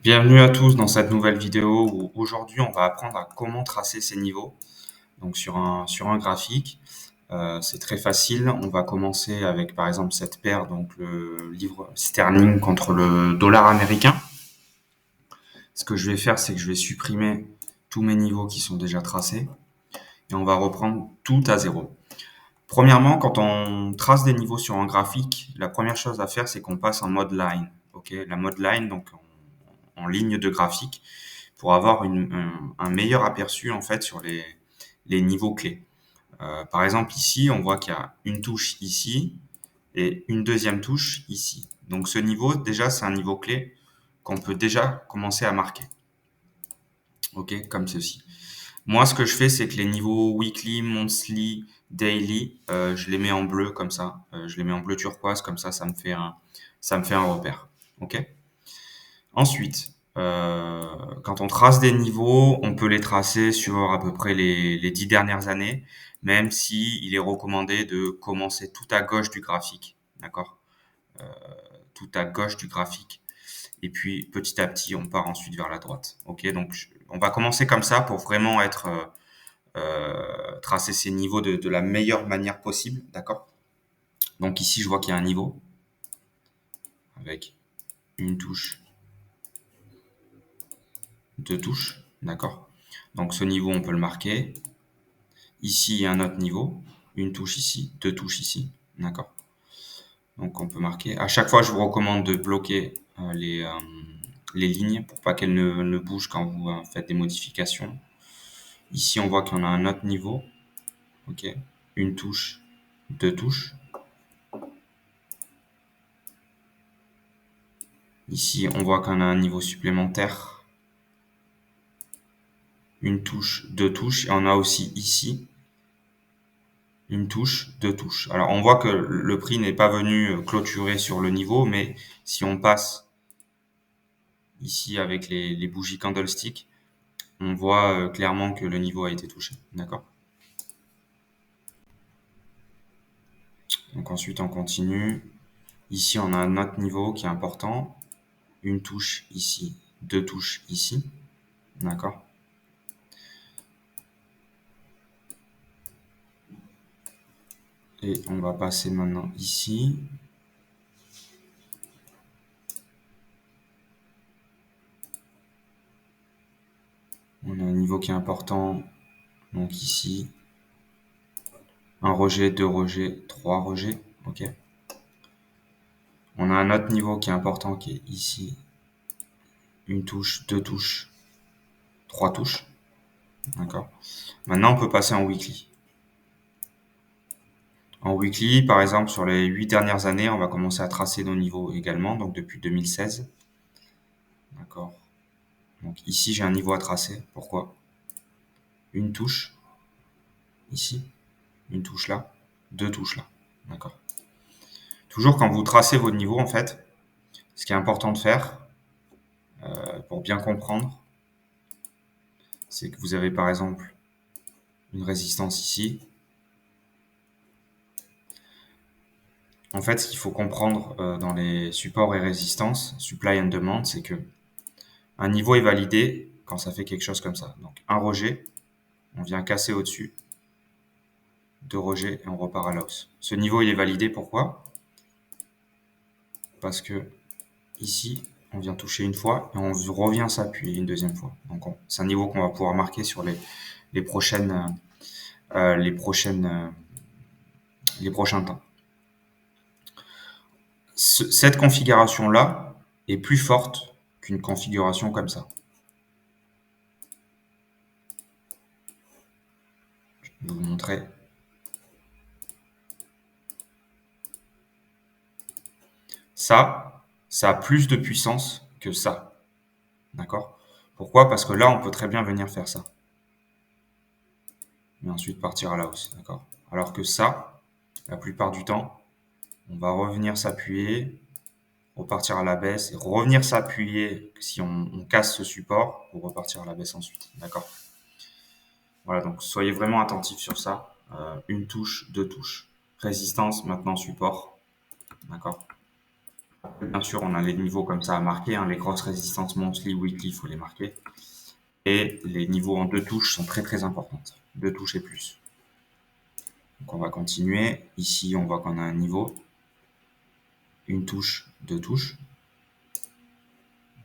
Bienvenue à tous dans cette nouvelle vidéo où aujourd'hui on va apprendre à comment tracer ces niveaux. Donc sur un graphique, c'est très facile. On va commencer avec par exemple cette paire, donc le livre sterling contre le dollar américain. Ce que je vais faire, c'est que je vais supprimer tous mes niveaux qui sont déjà tracés et on va reprendre tout à zéro. Premièrement, quand on trace des niveaux sur un graphique, la première chose à faire, c'est qu'on passe en mode line. Ok, la mode line, donc en ligne de graphique, pour avoir un meilleur aperçu en fait sur les niveaux clés. Par exemple, ici, on voit qu'il y a une touche ici et une deuxième touche ici. Donc ce niveau, déjà, c'est un niveau clé qu'on peut déjà commencer à marquer. Ok, comme ceci. Moi, ce que je fais, c'est que les niveaux weekly, monthly, daily, je les mets en bleu comme ça. Je les mets en bleu turquoise comme ça ça me fait un repère. Ok. Ensuite, quand on trace des niveaux, on peut les tracer sur à peu près les 10 dernières années, même si il est recommandé de commencer tout à gauche du graphique, d'accord? Tout à gauche du graphique. Et puis petit à petit, on part ensuite vers la droite. Ok, donc on va commencer comme ça pour vraiment être tracer ces niveaux de la meilleure manière possible, d'accord? Donc ici, je vois qu'il y a un niveau avec une touche, deux touches, d'accord? Donc ce niveau, on peut le marquer. Ici, il y a un autre niveau, une touche ici, deux touches ici, d'accord? Donc on peut marquer. À chaque fois, je vous recommande de bloquer les lignes pour pas qu'elles ne bougent quand vous faites des modifications. Ici, on voit qu'on a un autre niveau, ok? Une touche, deux touches. Ici, on voit qu'on a un niveau supplémentaire, une touche, deux touches. Et on a aussi ici une touche, deux touches. Alors on voit que le prix n'est pas venu clôturer sur le niveau, mais si on passe ici avec les bougies candlestick, on voit clairement que le niveau a été touché. D'accord? Donc ensuite on continue. Ici on a un autre niveau qui est important. Une touche ici, deux touches ici. D'accord? Et on va passer maintenant ici. On a un niveau qui est important. Donc ici, un rejet, deux rejets, trois rejets. Ok? On a un autre niveau qui est important qui est ici. Une touche, deux touches, trois touches. D'accord? Maintenant, on peut passer en weekly. En weekly, par exemple, sur les 8 dernières années, on va commencer à tracer nos niveaux également, donc depuis 2016. D'accord? Donc ici, j'ai un niveau à tracer. Pourquoi? Une touche, ici, une touche là, deux touches là. D'accord? Toujours quand vous tracez vos niveaux, en fait, ce qui est important de faire, pour bien comprendre, c'est que vous avez par exemple une résistance ici. En fait, ce qu'il faut comprendre dans les supports et résistances, supply and demand, c'est que un niveau est validé quand ça fait quelque chose comme ça. Donc un rejet, on vient casser au-dessus, deux rejets et on repart à la hausse. Ce niveau il est validé pourquoi? Parce que ici, on vient toucher une fois et on revient s'appuyer une deuxième fois. Donc c'est un niveau qu'on va pouvoir marquer sur les prochaines, les prochaines, les prochains temps. Cette configuration-là est plus forte qu'une configuration comme ça. Je vais vous montrer. Ça a plus de puissance que ça. D'accord? Pourquoi? Parce que là, on peut très bien venir faire ça. Et ensuite partir à la hausse. D'accord? Alors que ça, la plupart du temps, on va revenir s'appuyer, repartir à la baisse et revenir s'appuyer si on casse ce support pour repartir à la baisse ensuite. D'accord? Voilà, donc soyez vraiment attentifs sur ça. Une touche, deux touches. Résistance, maintenant support. D'accord? Bien sûr, on a les niveaux comme ça à marquer, hein, les grosses résistances monthly, weekly, il faut les marquer. Et les niveaux en 2 touches sont très très importantes. 2 touches et plus. Donc on va continuer. Ici, on voit qu'on a un niveau. Une touche, 2 touches.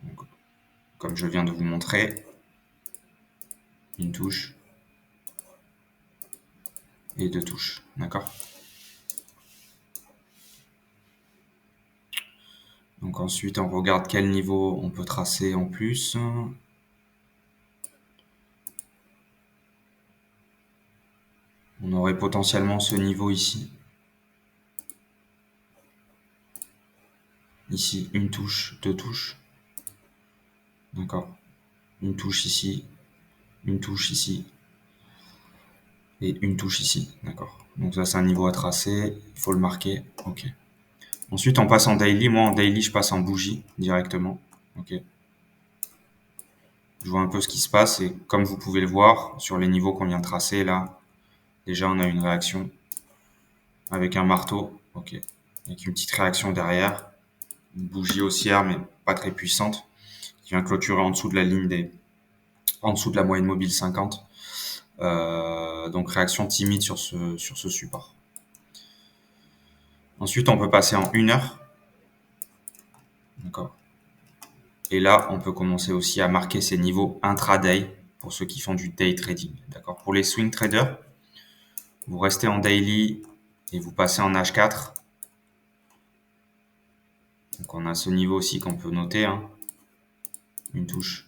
Donc, comme je viens de vous montrer, une touche et 2 touches. D'accord? Donc ensuite, on regarde quel niveau on peut tracer en plus. On aurait potentiellement ce niveau ici. Ici, une touche, 2 touches. D'accord? Une touche ici, une touche ici et une touche ici. D'accord? Donc ça, c'est un niveau à tracer. Il faut le marquer. OK. Ensuite, on passe en daily. Moi, en daily, je passe en bougie directement. OK? Je vois un peu ce qui se passe et comme vous pouvez le voir sur les niveaux qu'on vient de tracer là, déjà on a une réaction avec un marteau. OK? Avec une petite réaction derrière. Une bougie haussière, mais pas très puissante, qui vient clôturer en dessous de la ligne en dessous de la moyenne mobile 50. Donc réaction timide sur ce support. Ensuite, on peut passer en 1 heure. D'accord. Et là, on peut commencer aussi à marquer ces niveaux intraday pour ceux qui font du day trading. D'accord. Pour les swing traders, vous restez en daily et vous passez en H4. Donc on a ce niveau aussi qu'on peut noter. Hein. Une touche,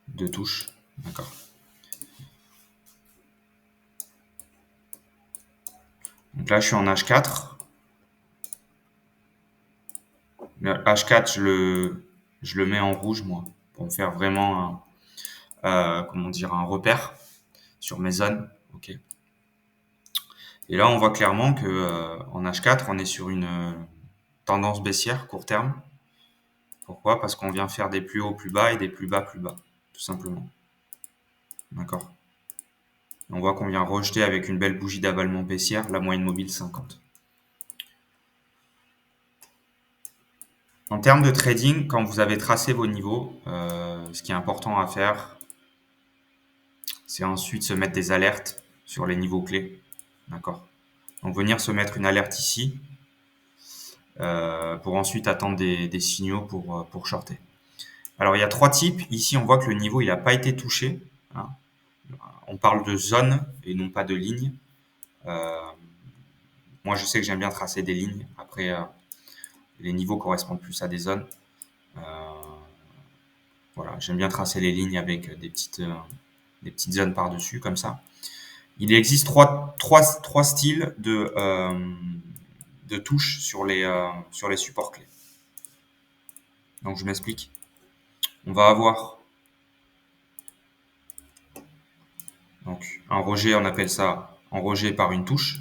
2 touches. D'accord. Donc là, je suis en H4. Le H4, je le mets en rouge, moi, pour me faire vraiment comment dire, un repère sur mes zones. OK. Et là, on voit clairement que en H4, on est sur une tendance baissière court terme. Pourquoi? Parce qu'on vient faire des plus hauts plus bas et des plus bas plus bas, tout simplement. D'accord. On voit qu'on vient rejeter avec une belle bougie d'avalement baissière la moyenne mobile 50. En termes de trading, quand vous avez tracé vos niveaux, ce qui est important à faire, c'est ensuite se mettre des alertes sur les niveaux clés. D'accord. Donc venir se mettre une alerte ici pour ensuite attendre des signaux pour shorter. Alors il y a 3 types. Ici, on voit que le niveau il n'a pas été touché. Hein. On parle de zone et non pas de ligne. Moi, je sais que j'aime bien tracer des lignes. Après, les niveaux correspondent plus à des zones. Euh, voilà, j'aime bien tracer les lignes avec des petites zones par-dessus, comme ça. Il existe trois styles de touches sur les supports clés. Donc, je m'explique. On va avoir donc un rejet, on appelle ça un rejet par une touche.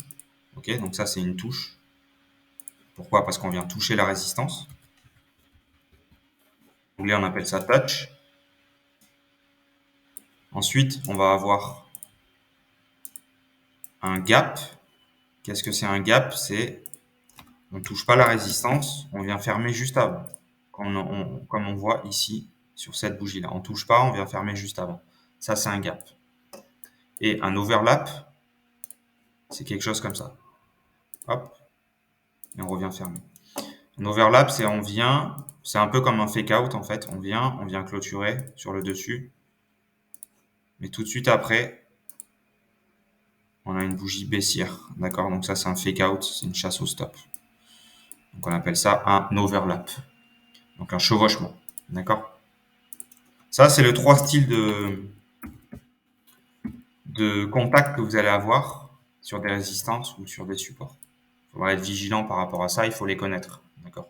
Ok, donc ça, c'est une touche. Pourquoi? Parce qu'on vient toucher la résistance. En anglais, on appelle ça touch. Ensuite, on va avoir un gap. Qu'est-ce que c'est un gap? C'est on ne touche pas la résistance, on vient fermer juste avant. Comme on voit ici sur cette bougie-là. On ne touche pas, on vient fermer juste avant. Ça, c'est un gap. Et un overlap, c'est quelque chose comme ça. Hop, et on revient fermer. Un overlap, c'est c'est un peu comme un fake out en fait. On vient clôturer sur le dessus. Mais tout de suite après, on a une bougie baissière. D'accord? Donc ça, c'est un fake out, c'est une chasse au stop. Donc on appelle ça un overlap. Donc un chevauchement. D'accord? Ça, c'est les 3 styles de contact que vous allez avoir sur des résistances ou sur des supports. Il faudra être vigilant par rapport à ça, il faut les connaître. D'accord?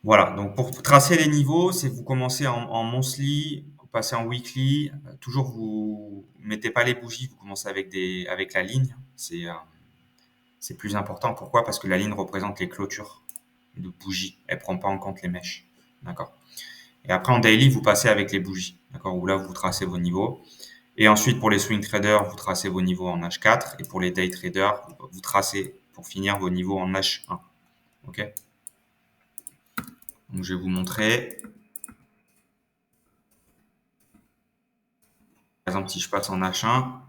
Voilà, donc pour tracer les niveaux, c'est vous commencez en monthly, vous passez en weekly, toujours vous mettez pas les bougies, vous commencez avec la ligne, c'est plus important. Pourquoi? Parce que la ligne représente les clôtures de bougies, elle prend pas en compte les mèches. D'accord? Et après en daily, vous passez avec les bougies, d'accord? Où là vous tracez vos niveaux. Et ensuite pour les swing traders, vous tracez vos niveaux en H4 et pour les day traders, vous tracez pour finir vos niveaux en H1. Ok. Donc je vais vous montrer. Par exemple, si je passe en H1,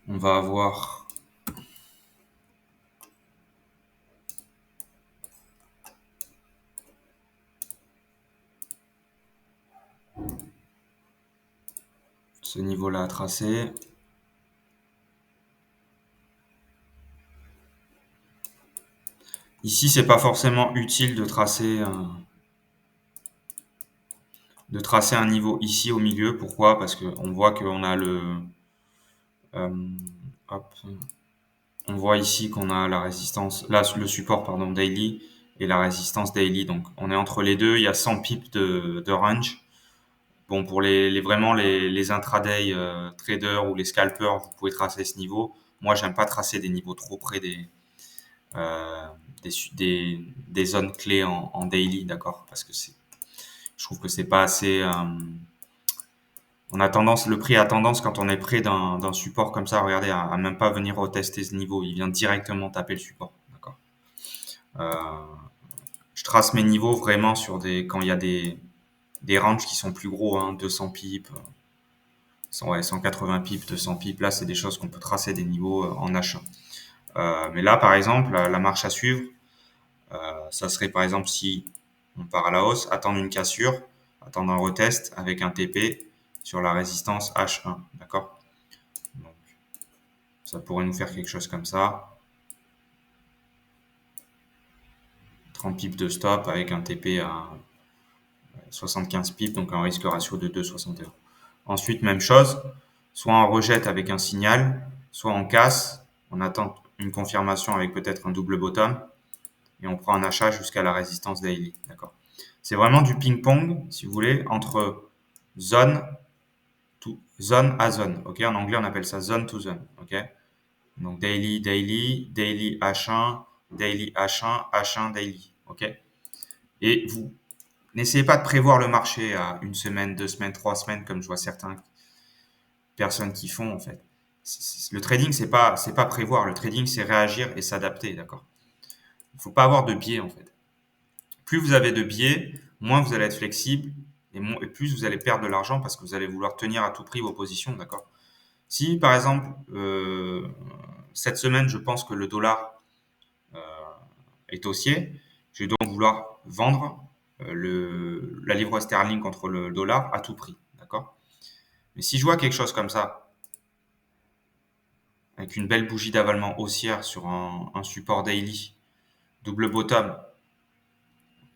on va avoir ce niveau-là à tracer. Ici, c'est pas forcément utile de tracer un niveau ici au milieu. Pourquoi? Parce qu'on voit qu'on a hop, on voit ici qu'on a la résistance, là le support pardon daily et la résistance daily. Donc on est entre les deux. Il y a 100 pips de range. Bon, pour vraiment les intraday traders ou les scalpers, vous pouvez tracer ce niveau. Moi, j'aime pas tracer des niveaux trop près euh, des zones clés en daily, d'accord? Parce que je trouve que c'est pas assez. Le prix a tendance quand on est près d'un support comme ça, regardez, à même pas venir retester ce niveau. Il vient directement taper le support, d'accord? Euh, je trace mes niveaux vraiment quand il y a des ranges qui sont plus gros, hein, 200 pips, 180 pips, 200 pips. Là, c'est des choses qu'on peut tracer des niveaux en H1. Mais là, par exemple, la marche à suivre, ça serait par exemple si on part à la hausse, attendre une cassure, attendre un retest avec un TP sur la résistance H1, d'accord? Donc, ça pourrait nous faire quelque chose comme ça. 30 pips de stop avec un TP à 75 pips, donc un risque ratio de 2,61. Ensuite, même chose, soit on rejette avec un signal, soit on casse, on attend une confirmation avec peut-être un double bottom, et on prend un achat jusqu'à la résistance daily, d'accord? C'est vraiment du ping-pong, si vous voulez, entre zone, zone à zone, ok? En anglais, on appelle ça zone to zone, ok? Donc daily, daily, daily H1, daily H1, H1 daily, ok? Et vous n'essayez pas de prévoir le marché à une semaine, 2 semaines, 3 semaines, comme je vois certaines personnes qui font en fait. Le trading, c'est pas prévoir. Le trading, c'est réagir et s'adapter, d'accord? Il ne faut pas avoir de biais en fait. Plus vous avez de biais, moins vous allez être flexible et plus vous allez perdre de l'argent parce que vous allez vouloir tenir à tout prix vos positions, d'accord? Si par exemple cette semaine, je pense que le dollar euh, est haussier, je vais donc vouloir vendre la livre sterling contre le dollar à tout prix, d'accord? Mais si je vois quelque chose comme ça, avec une belle bougie d'avalement haussière sur un support daily, double bottom,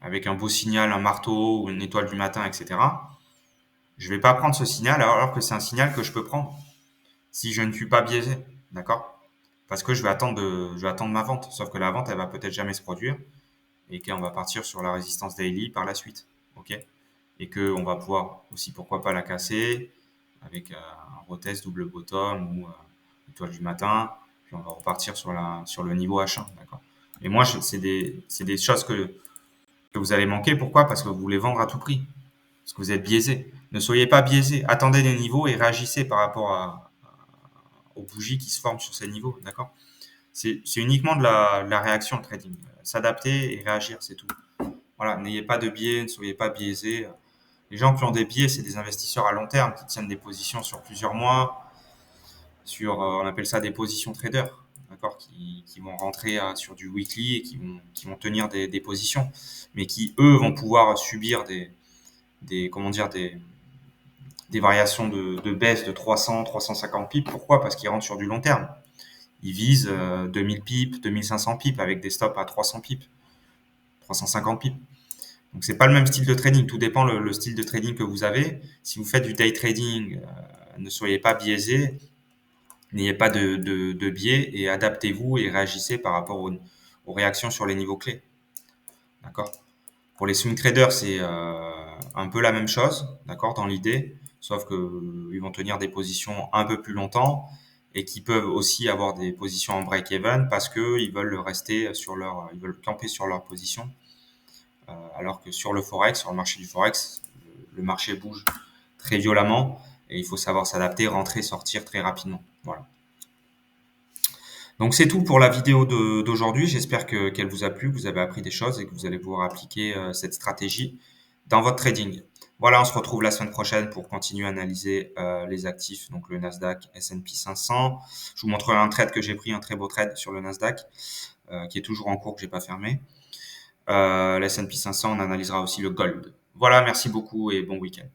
avec un beau signal, un marteau ou une étoile du matin, etc., je ne vais pas prendre ce signal alors que c'est un signal que je peux prendre si je ne suis pas biaisé, d'accord? Parce que je vais attendre ma vente, sauf que la vente, elle va peut-être jamais se produire et qu'on va partir sur la résistance daily par la suite, ok? Et qu'on va pouvoir aussi, pourquoi pas, la casser avec un retest double bottom ou étoile du matin, puis on va repartir sur le niveau H1, d'accord? Et moi, c'est des choses que vous allez manquer. Pourquoi? Parce que vous voulez vendre à tout prix, parce que vous êtes biaisé. Ne soyez pas biaisé, attendez des niveaux et réagissez par rapport aux bougies qui se forment sur ces niveaux, d'accord? C'est uniquement de la réaction, le trading. S'adapter et réagir, c'est tout. Voilà, n'ayez pas de biais, ne soyez pas biaisé. Les gens qui ont des biais, c'est des investisseurs à long terme qui tiennent des positions sur plusieurs mois, on appelle ça des positions traders, d'accord, qui vont rentrer sur du weekly et qui vont tenir des positions, mais qui eux vont pouvoir subir comment dire, des variations de baisse de 300, 350 pips. Pourquoi? Parce qu'ils rentrent sur du long terme. Ils visent 2000 pips, 2500 pips avec des stops à 300 pips, 350 pips. Donc c'est pas le même style de trading. Tout dépend le style de trading que vous avez. Si vous faites du day trading, ne soyez pas biaisé, n'ayez pas de biais et adaptez-vous et réagissez par rapport aux réactions sur les niveaux clés. D'accord? Pour les swing traders, c'est un peu la même chose, d'accord, dans l'idée, sauf que ils vont tenir des positions un peu plus longtemps et qui peuvent aussi avoir des positions en break-even parce que ils veulent camper sur leur position Alors que sur le forex, sur le marché du forex, le marché bouge très violemment et il faut savoir s'adapter, rentrer, sortir très rapidement. Voilà. Donc c'est tout pour la vidéo d'aujourd'hui. J'espère qu'elle vous a plu, que vous avez appris des choses et que vous allez pouvoir appliquer cette stratégie dans votre trading. Voilà, on se retrouve la semaine prochaine pour continuer à analyser les actifs, donc le Nasdaq, S&P 500. Je vous montrerai un trade que j'ai pris, un très beau trade sur le Nasdaq, qui est toujours en cours, que j'ai pas fermé. Le S&P 500, on analysera aussi le gold. Voilà, merci beaucoup et bon week-end.